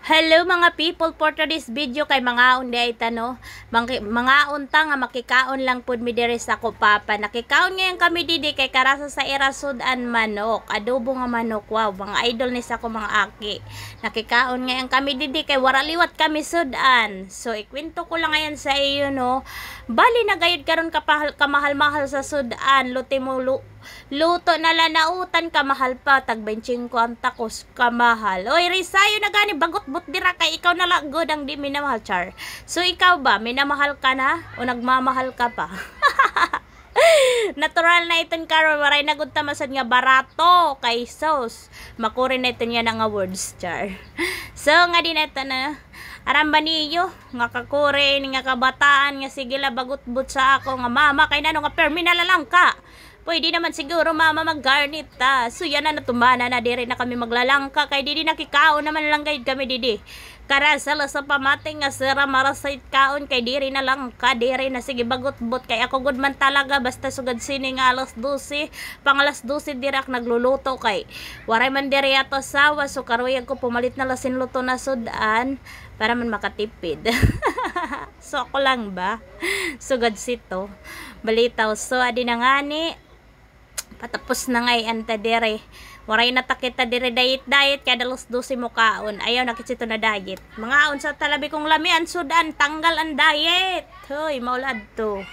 Hello mga people, for today's video kay mga undi ay tano mga unta nga makikaon lang pud mi diri sa Kupapa. Nakikaon ngayon kami didi kay karasa sa irasudan manok, adobo nga manok. Wow, mga idol ni sa ko mga aki. Nakikaon ngayon kami didi kay waraliwat kami sudan. So ikwento ko lang ngayon sa iyo no. Bali na gayud karon kamahal-mahal sa sudan, luto na lanautan kamahal pa tag 25 ang takos kamahal. Oy risayo na gani bagot-but dira kay ikaw na lang good ang di minamahal char. So ikaw ba minamahal ka na o nagmamahal ka pa? Natural na iton karon waray na gud tamasad nga barato kay sauce. Makuri na iton yan nga words char. So nga din ito na aramba niyo nga kakure ni nga kabataan nga sige la bagot-but sa ako nga mama kay nano nga perminal lang ka. Pwede naman siguro mama mag-garnet ta. So yan na natumana na diri na kami maglalangka kay didi nakikaon naman lang gayud kami didi. Karasala sa pamating nga sira marasait kaon kay diri na lang ka diri na sige bagot-but kay ako good man talaga basta sugad sini nga alas 12 pang alas 12 dirak nagluluto kay waray man diri ato sawa so karuyag ko pumalit na lasin luto na sudan para man makatipid. So ako lang ba sugad sito balitaw so adi na ngani patapos na ngay anta dire. Waray na takita dire diet kaya dalos 12 mo kaon. Ayaw nakitsito na diet. Mga on sa talabi kong lamian sudan tanggal ang diet. Hoy maulad to.